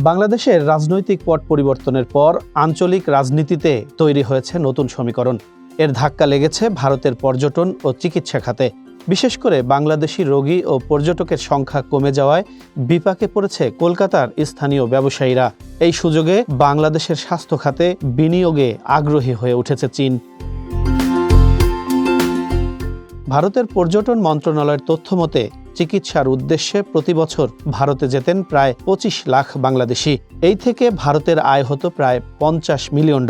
বাংলাদেশের রাজনৈতিক পট পরিবর্তনের পর আঞ্চলিক রাজনীতিতে তৈরি হয়েছে নতুন সমীকরণ। এর ধাক্কা লেগেছে ভারতের পর্যটন ও চিকিৎসা খাতে। বিশেষ করে বাংলাদেশি রোগী ও পর্যটকের সংখ্যা কমে যাওয়ায় বিপাকে পড়েছে কলকাতার স্থানীয় ব্যবসায়ীরা। এই সুযোগে বাংলাদেশের স্বাস্থ্য খাতে বিনিয়োগে আগ্রহী হয়ে উঠেছে চীন। ভারতের পর্যটন মন্ত্রণালয়ের তথ্যমতে চিকিৎসার উদ্দেশ্যে প্রতি বছর ভারতে যেতেন প্রায় ২৫ লাখ বাংলাদেশি। এই থেকে ভারতের আয় হতো প্রায় $৫০ মিলিয়ন।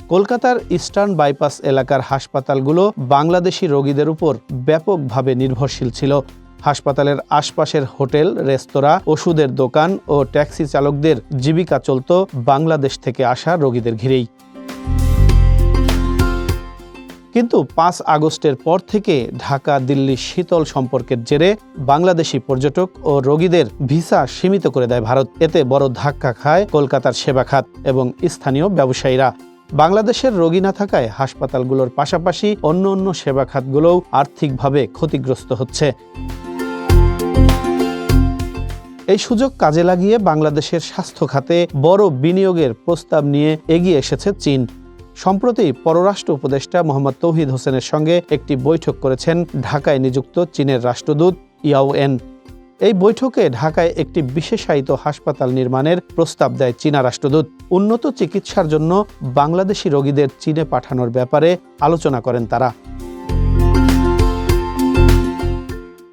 কলকাতার ইস্টার্ন বাইপাস এলাকার হাসপাতালগুলো বাংলাদেশি রোগীদের উপর ব্যাপকভাবে নির্ভরশীল ছিল। হাসপাতালের আশপাশের হোটেল, রেস্তোরাঁ, ওষুধের দোকান ও ট্যাক্সি চালকদের জীবিকা চলত বাংলাদেশ থেকে আসা রোগীদের ঘিরেই। কিন্তু ৫ আগস্টের পর থেকে ঢাকা-দিল্লি শীতল সম্পর্কের জেরে বাংলাদেশি পর্যটক ও রোগীদের ভিসা সীমিত করে দেয় ভারত। এতে বড় ধাক্কা খায় কলকাতার সেবা খাত এবং স্থানীয় ব্যবসায়ীরা। বাংলাদেশের রোগী না থাকায় হাসপাতালগুলোর পাশাপাশি অন্য সেবা খাতগুলোও আর্থিকভাবে ক্ষতিগ্রস্ত হচ্ছে। এই সুযোগ কাজে লাগিয়ে বাংলাদেশের স্বাস্থ্য খাতে বড় বিনিয়োগের প্রস্তাব নিয়ে এগিয়ে এসেছে চীন। সম্প্রতি পররাষ্ট্র উপদেষ্টা মোহাম্মদ তৌহিদ হোসেনের সঙ্গে একটি বৈঠক করেছেন ঢাকায় নিযুক্ত চীনের রাষ্ট্রদূত ইয়াও এন। এই বৈঠকে ঢাকায় একটি বিশেষায়িত হাসপাতাল নির্মাণের প্রস্তাব দেয় চীনা রাষ্ট্রদূত। উন্নত চিকিৎসার জন্য বাংলাদেশি রোগীদের চীনে পাঠানোর ব্যাপারে আলোচনা করেন তারা।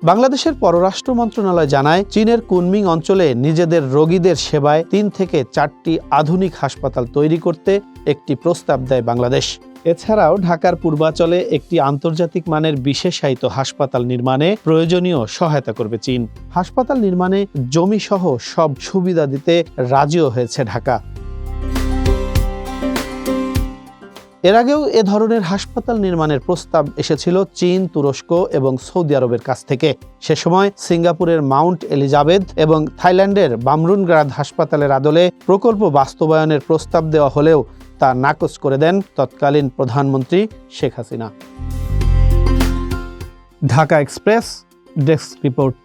বাংলাদেশের পররাষ্ট্র মন্ত্রণালয় জানায়, চীনের কুনমিং অঞ্চলে নিজেদের রোগীদের সেবায় ৩ থেকে ৪টি আধুনিক হাসপাতাল তৈরি করতে একটি প্রস্তাব দেয় বাংলাদেশ। এছাড়াও ঢাকার পূর্বাঞ্চলে একটি আন্তর্জাতিক মানের বিশেষায়িত হাসপাতাল নির্মাণে প্রয়োজনীয় সহায়তা করবে চীন। হাসপাতাল নির্মাণে জমিসহ সব সুবিধা দিতে রাজিও হয়েছে ঢাকা। এর আগেও এ ধরনের হাসপাতাল নির্মাণের প্রস্তাব এসেছিল চীন, তুরস্ক এবং সৌদি আরবের কাছ থেকে। সে সময় সিঙ্গাপুরের মাউন্ট এলিজাবেথ এবং থাইল্যান্ডের বামরুনগ্রাদ হাসপাতালের আদলে প্রকল্প বাস্তবায়নের প্রস্তাব দেওয়া হলেও তা নাকচ করে দেন তৎকালীন প্রধানমন্ত্রী Sheikh Hasina. Dhaka express, desk report.